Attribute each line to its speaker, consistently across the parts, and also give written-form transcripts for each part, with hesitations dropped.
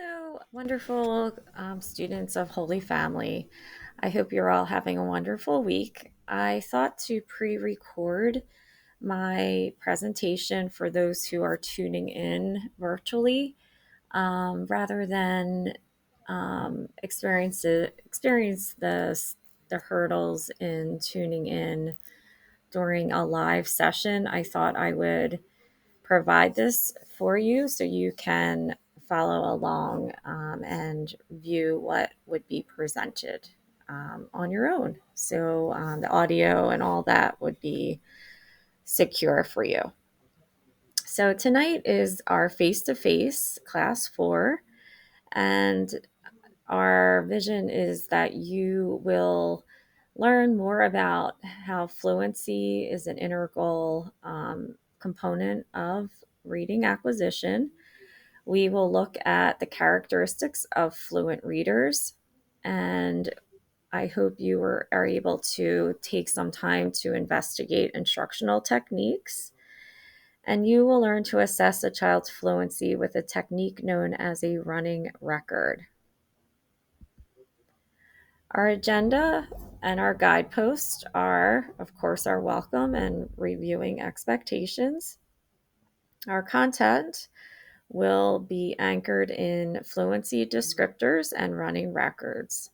Speaker 1: Hello, wonderful students of Holy Family. I hope you're all having a wonderful week. I thought to pre-record my presentation for those who are tuning in virtually, rather than experience the hurdles in tuning in during a live session. I thought I would provide this for you so you can follow along and view what would be presented on your own. So the audio and all that would be secure for you. So tonight is our face-to-face class 4, and our vision is that you will learn more about how fluency is an integral component of reading acquisition. We will look at the characteristics of fluent readers, and I hope you are able to take some time to investigate instructional techniques. And you will learn to assess a child's fluency with a technique known as a running record. Our agenda and our guideposts are, of course, our welcome and reviewing expectations. Our content will be anchored in fluency descriptors and running records,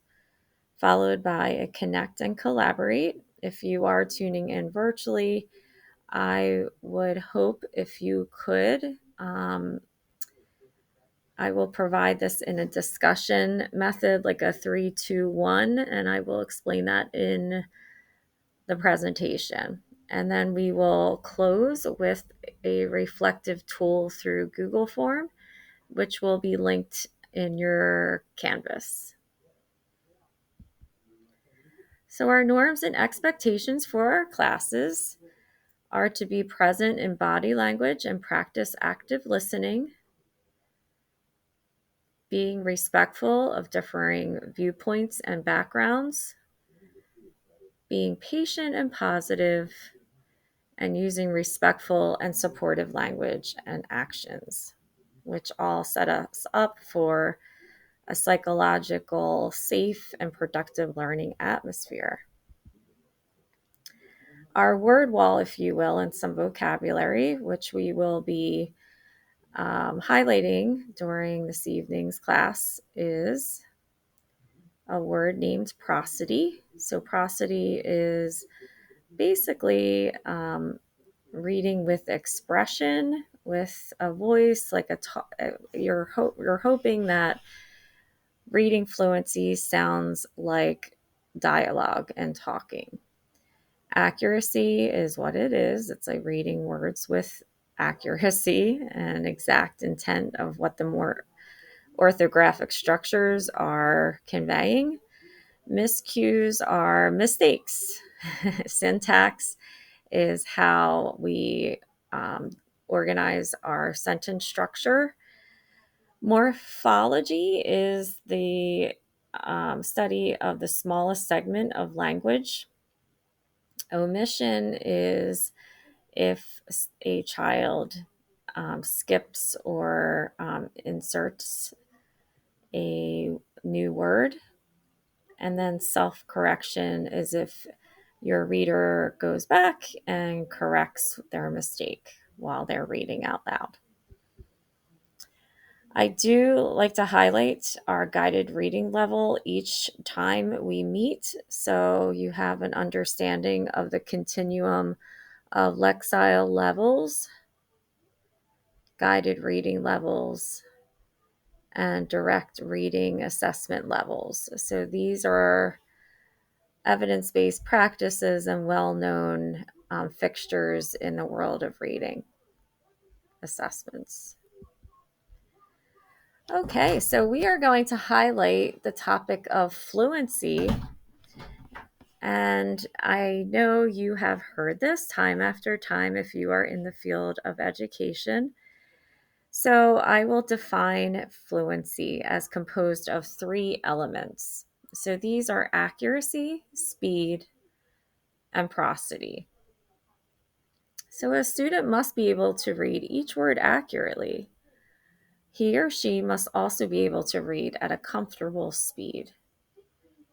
Speaker 1: followed by a connect and collaborate. If you are tuning in virtually, I would hope if you could. I will provide this in a discussion method, like a 3-2-1, and I will explain that in the presentation. And then we will close with a reflective tool through Google Form, which will be linked in your Canvas. So our norms and expectations for our classes are to be present in body language and practice active listening, being respectful of differing viewpoints and backgrounds, being patient and positive, and using respectful and supportive language and actions, which all set us up for a psychological, safe, and productive learning atmosphere. Our word wall, if you will, and some vocabulary, which we will be highlighting during this evening's class, is a word named prosody. So prosody is basically reading with expression, with a voice, like you're hoping that reading fluency sounds like dialogue and talking. Accuracy is what it is. It's like reading words with accuracy and exact intent of what the more orthographic structures are conveying. Miscues are mistakes. Syntax is how we organize our sentence structure. Morphology is the study of the smallest segment of language. Omission is if a child skips or inserts a new word. And then self-correction is if your reader goes back and corrects their mistake while they're reading out loud. I do like to highlight our guided reading level each time we meet, so you have an understanding of the continuum of Lexile levels, guided reading levels, and direct reading assessment levels. So these are evidence-based practices and well-known fixtures in the world of reading assessments. Okay, so we are going to highlight the topic of fluency. And I know you have heard this time after time if you are in the field of education. So I will define fluency as composed of 3 elements. So these are accuracy, speed, and prosody. So a student must be able to read each word accurately, He or she must also be able to read at a comfortable speed.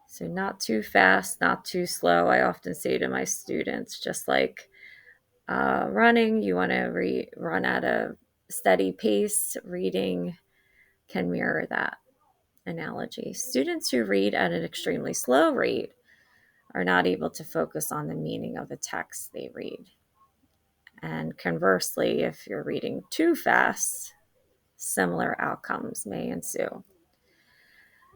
Speaker 1: So, not too fast, not too slow. I often say to my students, just like running, you want to run at a steady pace. Reading can mirror that analogy. Students who read at an extremely slow rate are not able to focus on the meaning of the text they read. And conversely, if you're reading too fast, similar outcomes may ensue.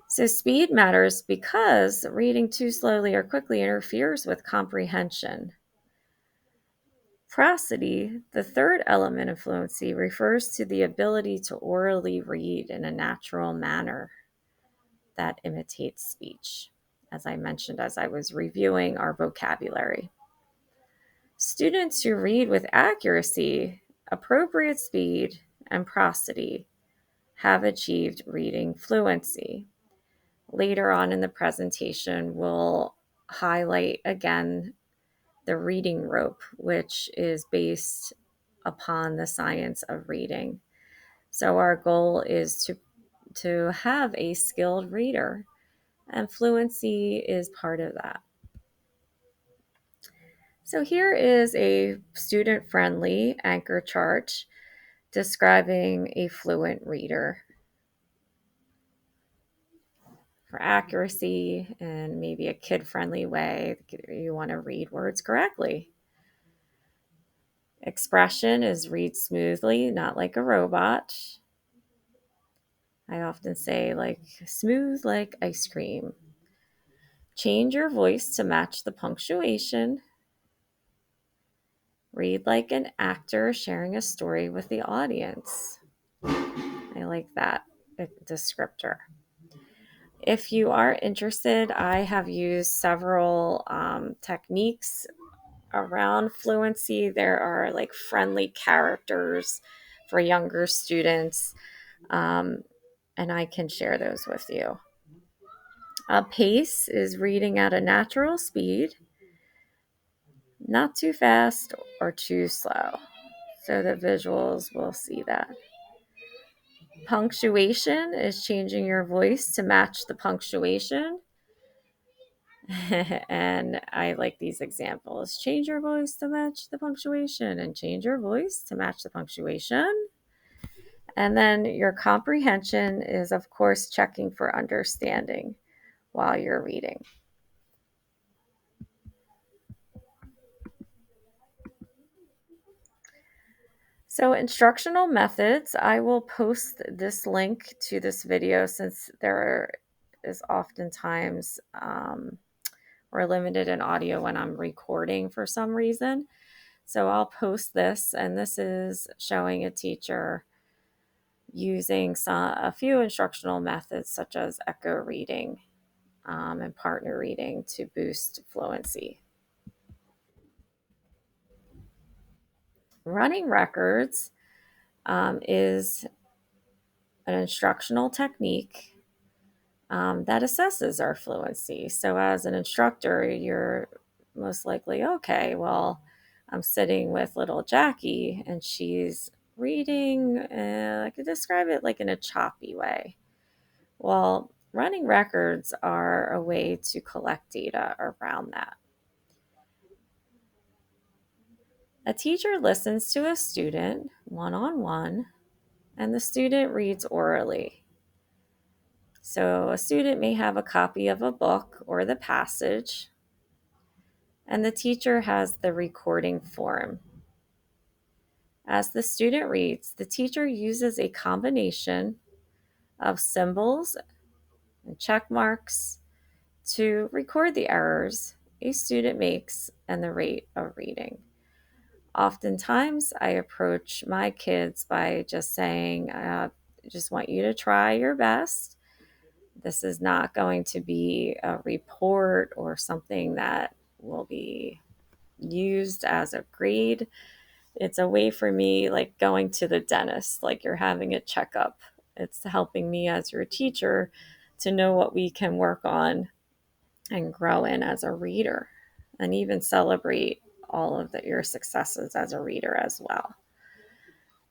Speaker 1: So, speed matters because reading too slowly or quickly interferes with comprehension. Prosody, the third element of fluency, refers to the ability to orally read in a natural manner that imitates speech, as I mentioned as I was reviewing our vocabulary. Students who read with accuracy, appropriate speed, and prosody have achieved reading fluency. Later on in the presentation, we'll highlight again the reading rope, which is based upon the science of reading. So our goal is to have a skilled reader, and fluency is part of that. So here is a student-friendly anchor chart describing a fluent reader for accuracy and maybe a kid-friendly way. You want to read words correctly. Expression is read smoothly, not like a robot. I often say like smooth like ice cream. Change your voice to match the punctuation. Read like an actor sharing a story with the audience. I like that descriptor. If you are interested, I have used several techniques around fluency. There are like friendly characters for younger students, and I can share those with you. Pace is reading at a natural speed, not too fast or too slow, so the visuals will see that. Punctuation is changing your voice to match the punctuation. And I like these examples. Change your voice to match the punctuation, and change your voice to match the punctuation. And then your comprehension is, of course, checking for understanding while you're reading. So, instructional methods, I will post this link to this video since there is oftentimes we're limited in audio when I'm recording for some reason. So I'll post this, and this is showing a teacher using a few instructional methods such as echo reading and partner reading to boost fluency. Running records is an instructional technique that assesses our fluency. So as an instructor, you're most likely, okay, well, I'm sitting with little Jackie and she's reading, I could describe it like in a choppy way. Well, running records are a way to collect data around that. A teacher listens to a student one-on-one, and the student reads orally. So a student may have a copy of a book or the passage, and the teacher has the recording form. As the student reads, the teacher uses a combination of symbols and check marks to record the errors a student makes and the rate of reading. Oftentimes, I approach my kids by just saying, just want you to try your best. This is not going to be a report or something that will be used as a grade. It's a way for me, like going to the dentist, like you're having a checkup. It's helping me as your teacher to know what we can work on and grow in as a reader, and even celebrate all of your successes as a reader as well.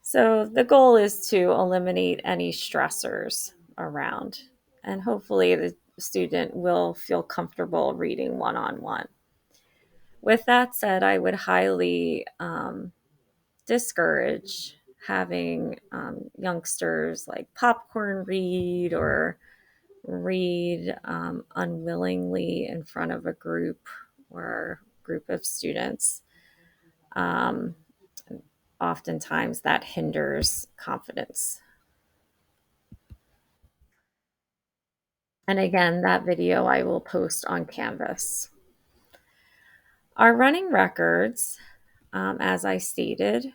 Speaker 1: So the goal is to eliminate any stressors around, and hopefully the student will feel comfortable reading one on one. With that said, I would highly discourage having youngsters like popcorn read or read unwillingly in front of a group or group of students. Um, Oftentimes that hinders confidence. And again, that video I will post on Canvas. Our running records, as I stated,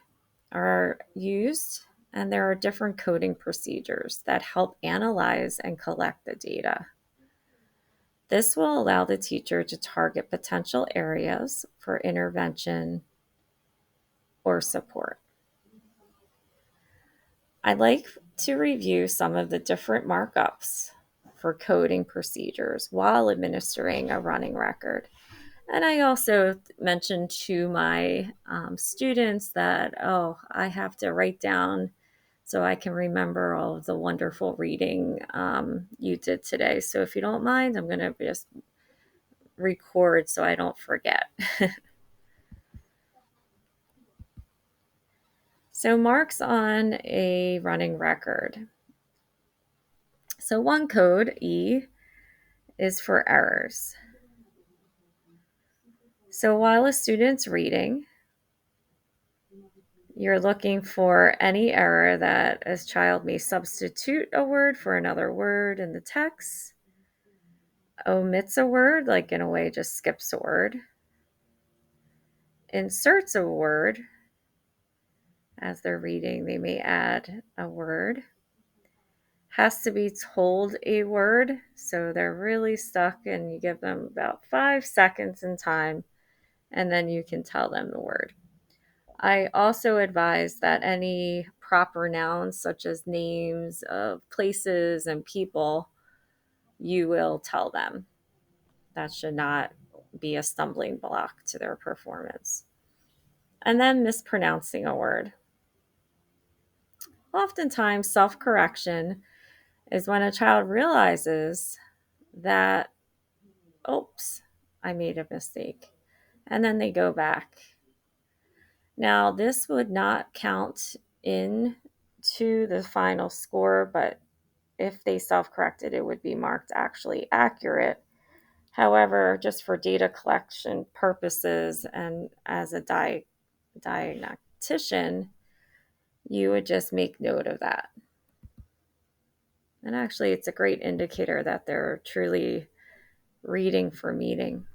Speaker 1: are used, and there are different coding procedures that help analyze and collect the data. This will allow the teacher to target potential areas for intervention or support. I'd like to review some of the different markups for coding procedures while administering a running record. And I also mentioned to my students that, oh, I have to write down so I can remember all of the wonderful reading you did today. So if you don't mind, I'm going to just record so I don't forget. So marks on a running record. So one code, E, is for errors. So while a student's reading, you're looking for any error that a child may substitute a word for another word in the text, omits a word, like in a way just skips a word, inserts a word. As they're reading, they may add a word, has to be told a word, so they're really stuck, and you give them about 5 seconds in time, and then you can tell them the word. I also advise that any proper nouns, such as names of places and people, you will tell them. That should not be a stumbling block to their performance. And then mispronouncing a word. Oftentimes, self correction is when a child realizes that, oops, I made a mistake. And then they go back. Now, this would not count into the final score, but if they self-corrected, it would be marked actually accurate. However, just for data collection purposes and as a diagnostician, you would just make note of that. And actually, it's a great indicator that they're truly reading for meaning.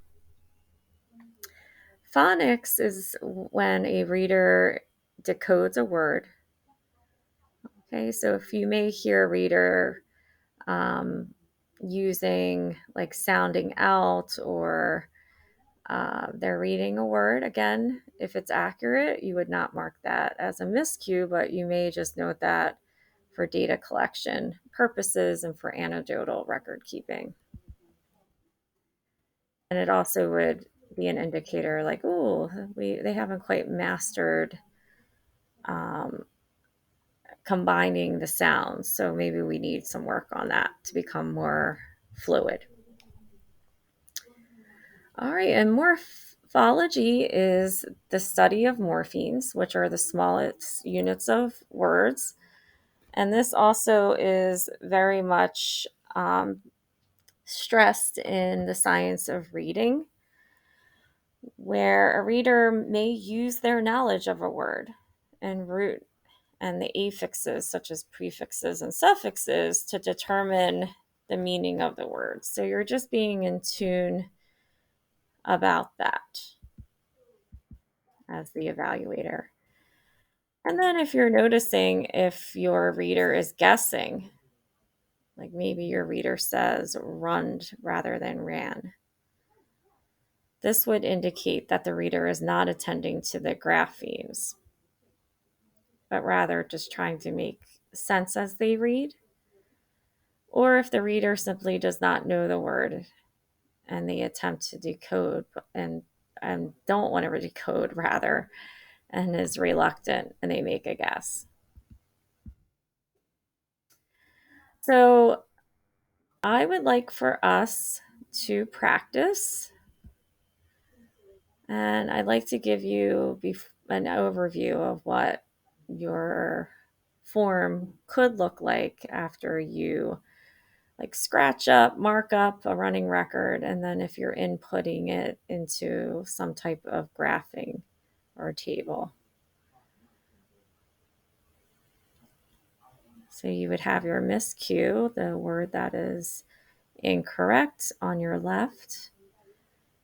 Speaker 1: Phonics is when a reader decodes a word. Okay, so if you may hear a reader using like sounding out, or they're reading a word, again, if it's accurate, you would not mark that as a miscue, but you may just note that for data collection purposes and for anecdotal record keeping. And it also would be an indicator like, oh, they haven't quite mastered um, combining the sounds. So maybe we need some work on that to become more fluid. All right, and morphology is the study of morphemes, which are the smallest units of words. And this also is very much stressed in the science of reading, where a reader may use their knowledge of a word and root and the affixes, such as prefixes and suffixes, to determine the meaning of the word. So you're just being in tune about that as the evaluator. And then if you're noticing if your reader is guessing, like maybe your reader says runned rather than ran, this would indicate that the reader is not attending to the graphemes, but rather just trying to make sense as they read. Or if the reader simply does not know the word and they attempt to decode and don't want to decode rather, and is reluctant and they make a guess. So I would like for us to practice, and I'd like to give you an overview of what your form could look like after you like scratch up, mark up a running record, and then if you're inputting it into some type of graphing or table. So you would have your miscue, the word that is incorrect, on your left,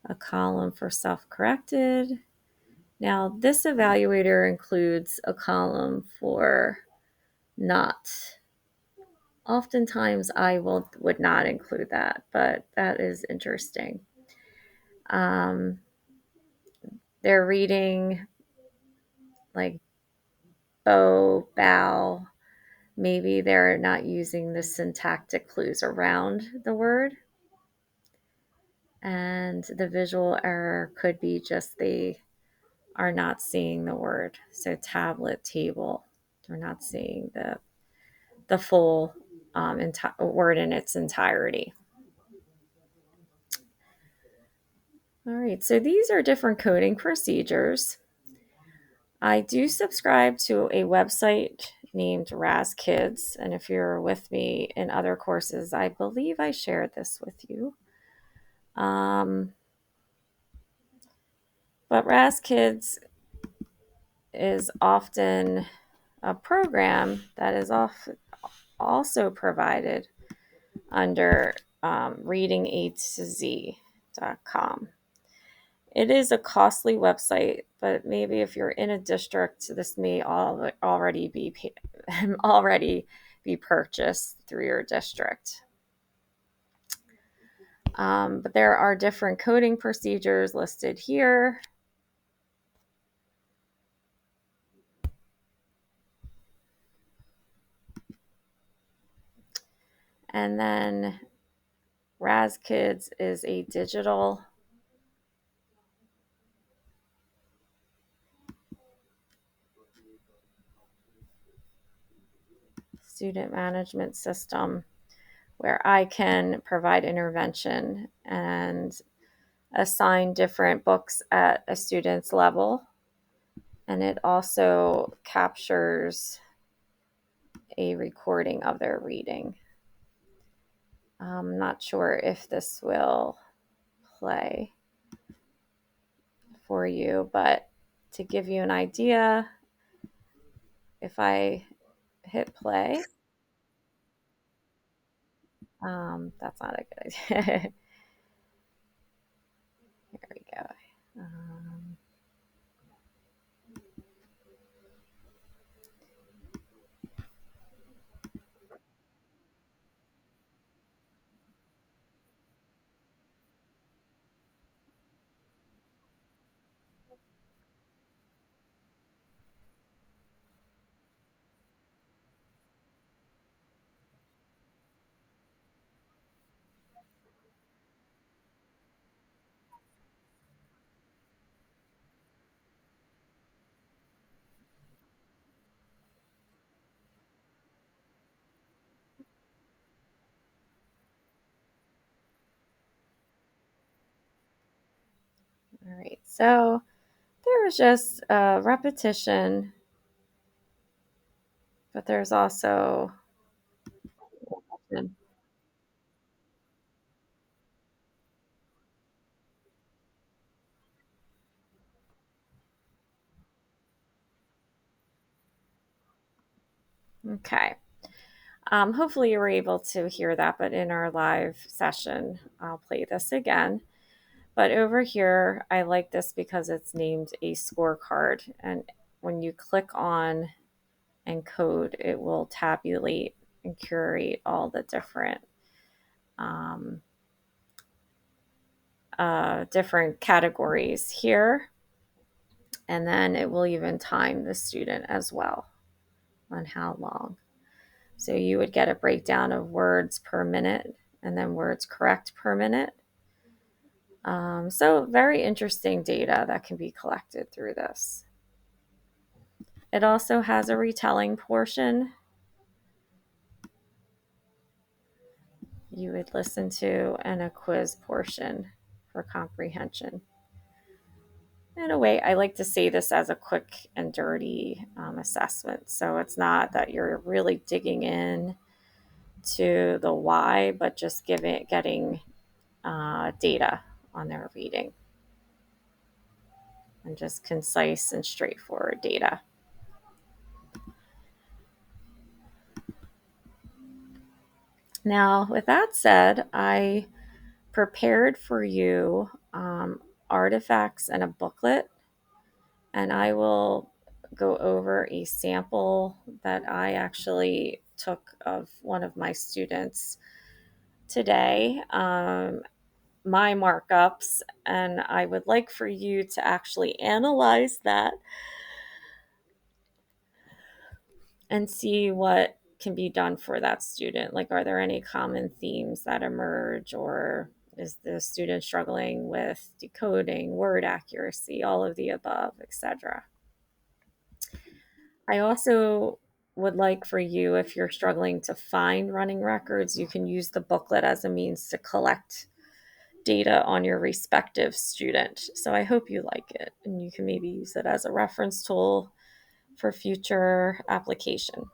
Speaker 1: a column for self-corrected. Now, this evaluator includes a column for not. Oftentimes, I would not include that, but that is interesting. Um, they're reading like bow. Maybe they're not using the syntactic clues around the word. And the visual error could be just they are not seeing the word. So tablet, table, they're not seeing the full word in its entirety. All right, so these are different coding procedures. I do subscribe to a website named RazKids, and if you're with me in other courses, I believe I shared this with you. But RazKids is often a program that is also provided under readingatozz.com. It is a costly website, but maybe if you're in a district, this may already be purchased through your district. But there are different coding procedures listed here. And then RazKids is a digital student management system where I can provide intervention and assign different books at a student's level. And it also captures a recording of their reading. I'm not sure if this will play for you, but to give you an idea, if I hit play, that's not a good idea. Here we go. All right, so there was just a repetition, but there's also okay. Hopefully you were able to hear that, but in our live session, I'll play this again. But over here, I like this because it's named a scorecard. And when you click on and code, it will tabulate and curate all the different categories here. And then it will even time the student as well on how long. So you would get a breakdown of words per minute and then words correct per minute. So very interesting data that can be collected through this. It also has a retelling portion. you would listen to, and a quiz portion for comprehension. In a way, I like to say this as a quick and dirty assessment. So it's not that you're really digging in to the why, but just getting data on their reading, and just concise and straightforward data. Now, with that said, I prepared for you artifacts and a booklet, and I will go over a sample that I actually took of one of my students today, my markups, and I would like for you to actually analyze that and see what can be done for that student. Like, are there any common themes that emerge, or is the student struggling with decoding, word accuracy, all of the above, etc. I also would like for you, if you're struggling to find running records, you can use the booklet as a means to collect data on your respective student. So I hope you like it, and you can maybe use it as a reference tool for future application.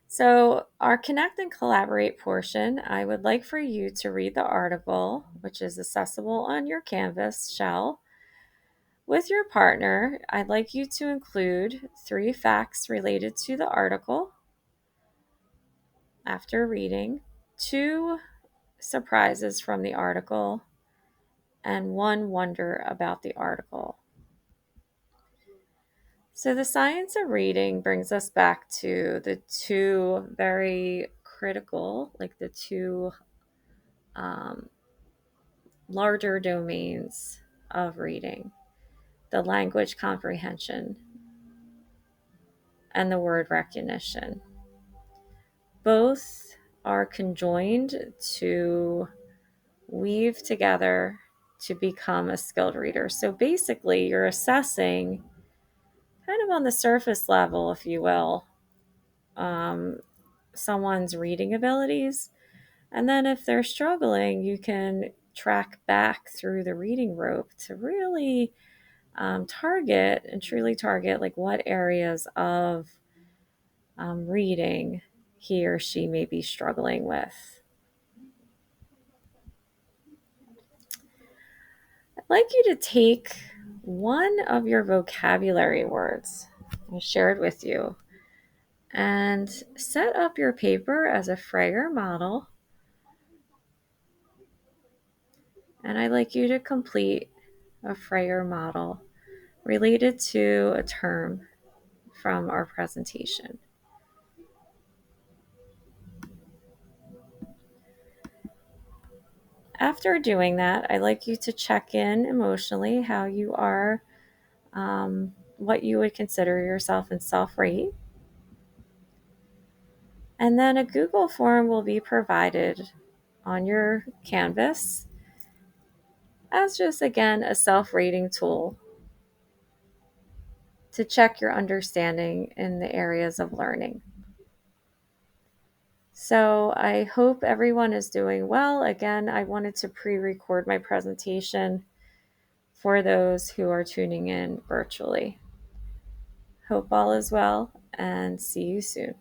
Speaker 1: So, our connect and collaborate portion, I would like for you to read the article, which is accessible on your Canvas shell. With your partner, I'd like you to include 3 facts related to the article after reading, 2 surprises from the article, and 1 wonder about the article. So, the science of reading brings us back to the 2 very critical, like the 2 larger domains of reading: the language comprehension and the word recognition. Both are conjoined to weave together to become a skilled reader. So basically, you're assessing kind of on the surface level, if you will, um, someone's reading abilities. And then if they're struggling, you can track back through the reading rope to really target and truly target, like, what areas of reading he or she may be struggling with. I'd like you to take one of your vocabulary words I shared with you and set up your paper as a Freyer model. And I'd like you to complete a Freyer model related to a term from our presentation. After doing that, I'd like you to check in emotionally how you are, what you would consider yourself in self-rate. And then a Google form will be provided on your Canvas as just, again, a self-rating tool to check your understanding in the areas of learning. So I hope everyone is doing well. Again, I wanted to pre-record my presentation for those who are tuning in virtually. Hope all is well, and see you soon.